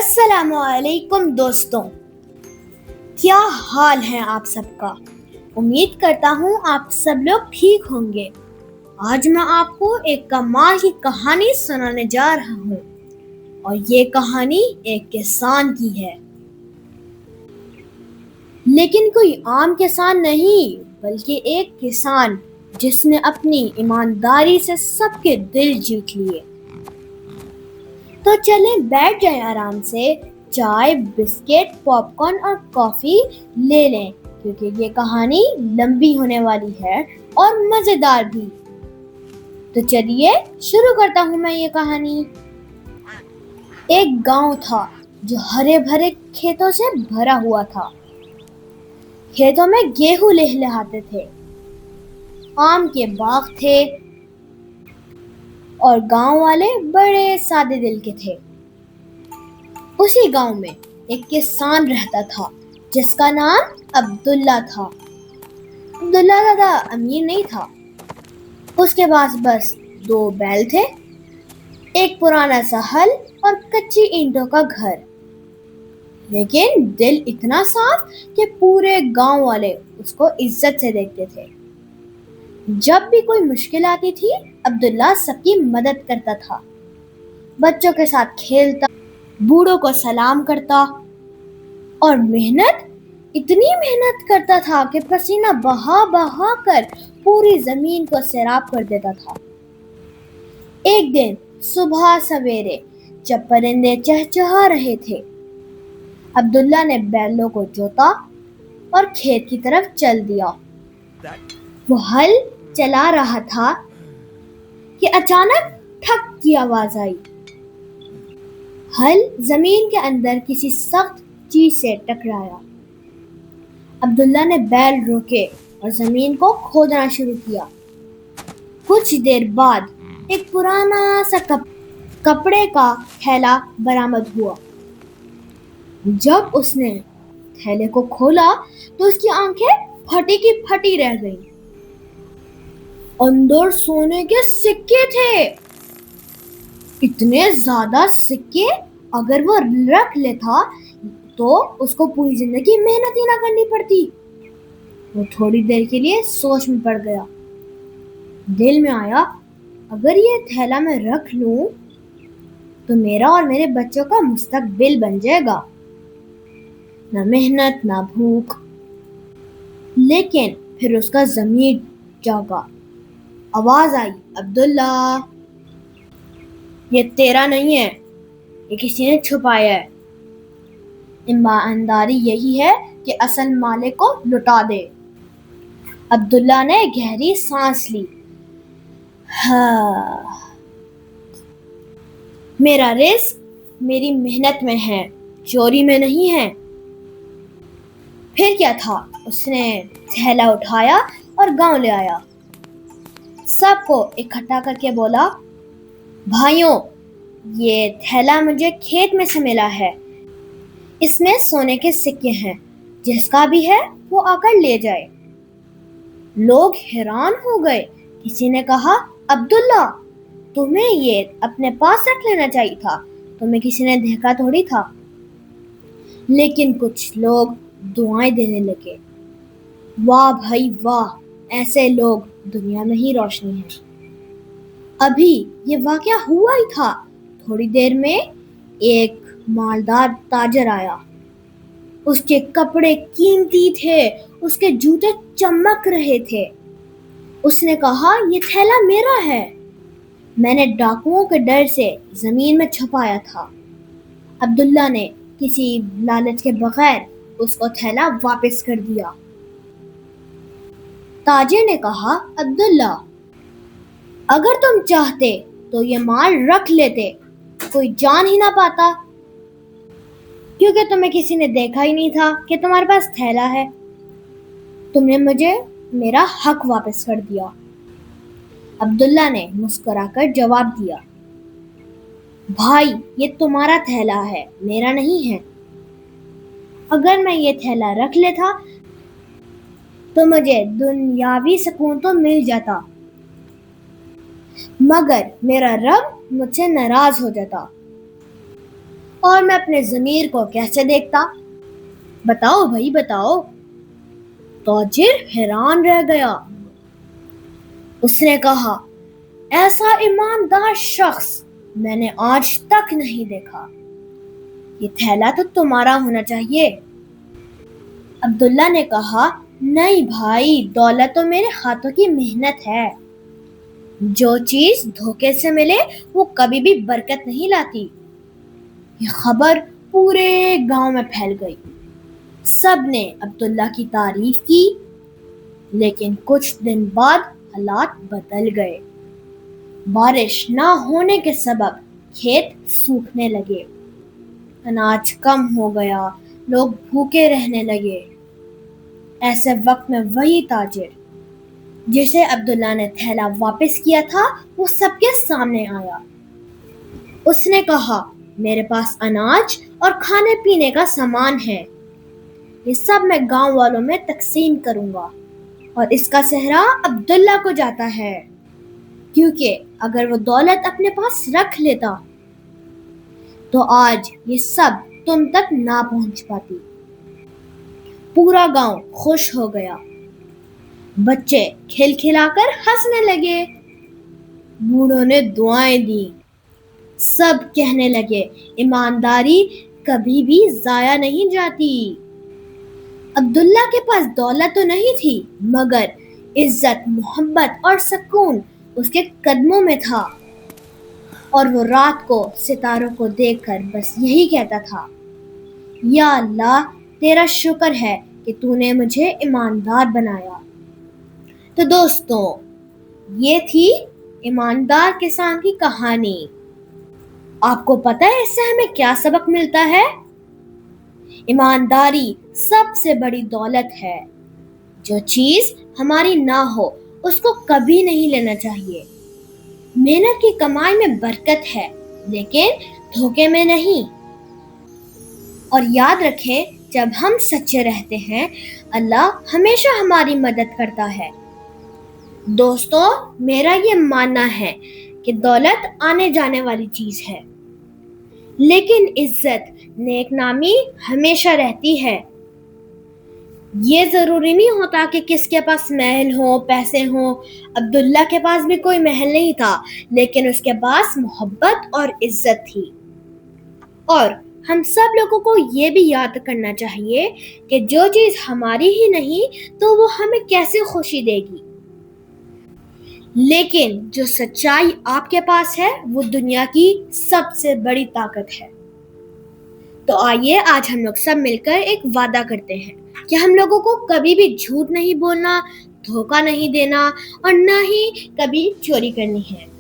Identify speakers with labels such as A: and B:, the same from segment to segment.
A: السلام علیکم دوستوں، کیا حال ہے آپ سب کا؟ امید کرتا ہوں آپ سب لوگ ٹھیک ہوں گے۔ آج میں آپ کو ایک کمال کی کہانی سنانے جا رہا ہوں، اور یہ کہانی ایک کسان کی ہے، لیکن کوئی عام کسان نہیں، بلکہ ایک کسان جس نے اپنی ایمانداری سے سب کے دل جیت لیے۔ تو چلیں بیٹھ جائیں آرام سے، چائے، بسکٹ، پاپ کارن اور کافی لے لیں، کیونکہ یہ کہانی لمبی ہونے والی ہے اور مزیدار بھی۔ تو چلیے شروع کرتا ہوں میں یہ کہانی۔ ایک گاؤں تھا جو ہرے بھرے کھیتوں سے بھرا ہوا تھا۔ کھیتوں میں گیہوں لہلہاتے تھے، آم کے باغ تھے، اور گاؤں والے بڑے سادے دل کے تھے۔ اسی گاؤں میں ایک کسان رہتا تھا جس کا نام عبداللہ تھا۔ عبداللہ زیادہ امیر نہیں تھا، اس کے پاس بس 2 بیل تھے، ایک پرانا سا ہل اور کچی اینٹوں کا گھر، لیکن دل اتنا صاف کہ پورے گاؤں والے اس کو عزت سے دیکھتے تھے۔ جب بھی کوئی مشکل آتی تھی، عبداللہ سب کی مدد کرتا تھا، بچوں کے ساتھ کھیلتا، بوڑھوں کو سلام کرتا، اور اتنی محنت کرتا تھا کہ پسینہ بہا بہا کر پوری زمین کو سیراب کر دیتا تھا۔ ایک دن صبح سویرے جب پرندے چہچہا رہے تھے، عبداللہ نے بیلوں کو جوتا اور کھیت کی طرف چل دیا۔ وہ ہل چلا رہا تھا کہ اچانک ٹھک کی آواز آئی۔ ہل زمین کے اندر کسی سخت چیز سے ٹکرایا۔ عبداللہ نے بیل روکے اور زمین کو کھودنا شروع کیا۔ کچھ دیر بعد ایک پرانا سا کپڑے کا تھیلا برآمد ہوا۔ جب اس نے تھیلے کو کھولا تو اس کی آنکھیں پھٹی کی پھٹی رہ گئیں۔ اندر سونے کے سکے تھے، اتنے زیادہ سکے اگر وہ رکھ لیتا تو اس کو پوری زندگی محنت ہی نہ کرنی پڑتی۔ وہ تھوڑی دیر کے لیے سوچ میں پڑ گیا۔ دل میں آیا، اگر یہ تھیلا میں رکھ لوں تو میرا اور میرے بچوں کا مستقبل بن جائے گا، نہ محنت نہ بھوک۔ لیکن پھر اس کا ضمیر جاگا، آواز آئی، عبداللہ، یہ تیرا نہیں ہے، یہ کسی نے چھپایا ہے۔ ایمانداری یہی ہے کہ اصل مالک کو لٹا دے۔ عبداللہ نے گہری سانس لی۔ میرا رزق میری محنت میں ہے، چوری میں نہیں ہے۔ پھر کیا تھا، اس نے تھیلا اٹھایا اور گاؤں لے آیا، سب کو اکٹھا کر کے بولا، بھائیوں، یہ تھیلا مجھے کھیت میں سے ملا ہے، اس میں سونے کے سکے ہیں، جس کا بھی ہے وہ آ کر لے جائے۔ لوگ حیران ہو گئے۔ کسی نے کہا، عبداللہ، تمہیں یہ اپنے پاس رکھ لینا چاہیے تھا، تمہیں کسی نے دیکھا تھوڑی تھا۔ لیکن کچھ لوگ دعائیں دینے لگے، واہ بھائی واہ، ایسے لوگ دنیا میں ہی روشنی ہے۔ ابھی یہ واقعہ ہوا ہی تھا، تھوڑی دیر میں ایک مالدار تاجر آیا۔ اس کے کپڑے قیمتی تھے، اس کے جوتے چمک رہے تھے۔ اس نے کہا، یہ تھیلا میرا ہے، میں نے ڈاکوؤں کے ڈر سے زمین میں چھپایا تھا۔ عبداللہ نے کسی لالچ کے بغیر اس کو تھیلا واپس کر دیا۔ تاجر نے کہا، عبداللہ، اگر تم چاہتے تو یہ مال رکھ لیتے، کوئی جان ہی نہ پاتا، کیونکہ تمہیں کسی نے دیکھا ہی نہیں تھا کہ تمہارے پاس تھیلا ہے۔ تم نے مجھے میرا حق واپس کر دیا۔ عبداللہ نے مسکرا کر جواب دیا، بھائی، یہ تمہارا تھیلا ہے، میرا نہیں ہے۔ اگر میں یہ تھیلا رکھ لیتا تو مجھے دنیاوی سکون تو مل جاتا، مگر میرا رب مجھ سے ناراض ہو جاتا، اور میں اپنے ضمیر کو کیسے دیکھتا؟ بتاؤ بھائی بتاؤ۔ تاجر حیران رہ گیا۔ اس نے کہا، ایسا ایماندار شخص میں نے آج تک نہیں دیکھا۔ یہ تھیلا تو تمہارا ہونا چاہیے۔ عبداللہ نے کہا، نہیں بھائی، دولت تو میرے ہاتھوں کی محنت ہے۔ جو چیز دھوکے سے ملے وہ کبھی بھی برکت نہیں لاتی۔ یہ خبر پورے گاؤں میں پھیل گئی۔ سب نے عبداللہ کی تعریف کی، لیکن کچھ دن بعد حالات بدل گئے۔ بارش نہ ہونے کے سبب کھیت سوکھنے لگے، اناج کم ہو گیا، لوگ بھوکے رہنے لگے۔ ایسے وقت میں وہی تاجر جسے عبداللہ نے تھیلا واپس کیا تھا وہ سب کے سامنے آیا۔ اس نے کہا، میرے پاس اناج اور کھانے پینے کا سامان ہے، یہ سب میں گاؤں والوں میں تقسیم کروں گا، اور اس کا سہرا عبداللہ کو جاتا ہے، کیونکہ اگر وہ دولت اپنے پاس رکھ لیتا تو آج یہ سب تم تک نہ پہنچ پاتی۔ پورا گاؤں خوش ہو گیا، بچے کھل کھلا کر ہنسنے لگے، بوڑھوں نے دعائیں دیں، سب کہنے لگے ایمانداری کبھی بھی ضائع نہیں جاتی۔ عبداللہ کے پاس دولت تو نہیں تھی، مگر عزت، محبت اور سکون اس کے قدموں میں تھا، اور وہ رات کو ستاروں کو دیکھ کر بس یہی کہتا تھا، یا اللہ تیرا شکر ہے کہ تو نے مجھے ایماندار بنایا۔ تو دوستو، یہ تھی ایماندار کسان کی کہانی۔ آپ کو پتہ ہے اس سے ہمیں کیا سبق ملتا ہے؟ ایمانداری سب سے بڑی دولت ہے۔ جو چیز ہماری نہ ہو اس کو کبھی نہیں لینا چاہیے۔ محنت کی کمائی میں برکت ہے، لیکن دھوکے میں نہیں۔ اور یاد رکھیں، جب ہم سچے رہتے ہیں اللہ ہمیشہ ہماری مدد کرتا ہے۔ دوستو، میرا یہ ماننا ہے کہ دولت آنے جانے والی چیز ہے، لیکن عزت، نیک نامی ہمیشہ رہتی ہے۔ یہ ضروری نہیں ہوتا کہ کس کے پاس محل ہو، پیسے ہوں۔ عبداللہ کے پاس بھی کوئی محل نہیں تھا، لیکن اس کے پاس محبت اور عزت تھی۔ اور ہم سب لوگوں کو یہ بھی یاد کرنا چاہیے کہ جو چیز ہماری ہی نہیں تو وہ ہمیں کیسے خوشی دے گی، لیکن جو سچائی آپ کے پاس ہے وہ دنیا کی سب سے بڑی طاقت ہے۔ تو آئیے آج ہم لوگ سب مل کر ایک وعدہ کرتے ہیں کہ ہم لوگوں کو کبھی بھی جھوٹ نہیں بولنا، دھوکہ نہیں دینا، اور نہ ہی کبھی چوری کرنی ہے۔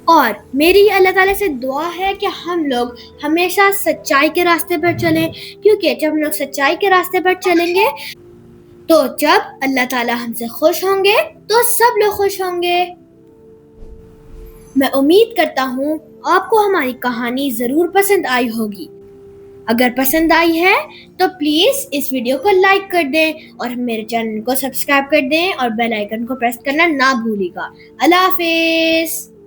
A: اور میری اللہ تعالیٰ سے دعا ہے کہ ہم لوگ ہمیشہ سچائی کے راستے پر چلیں، کیونکہ جب ہم لوگ سچائی کے راستے پر چلیں گے تو جب اللہ تعالیٰ ہم سے خوش ہوں گے تو سب لوگ خوش ہوں گے۔ میں امید کرتا ہوں آپ کو ہماری کہانی ضرور پسند آئی ہوگی۔ اگر پسند آئی ہے تو پلیز اس ویڈیو کو لائک کر دیں اور میرے چینل کو سبسکرائب کر دیں اور بیل آئیکن کو پریس کرنا نہ بھولیے گا۔ اللہ حافظ۔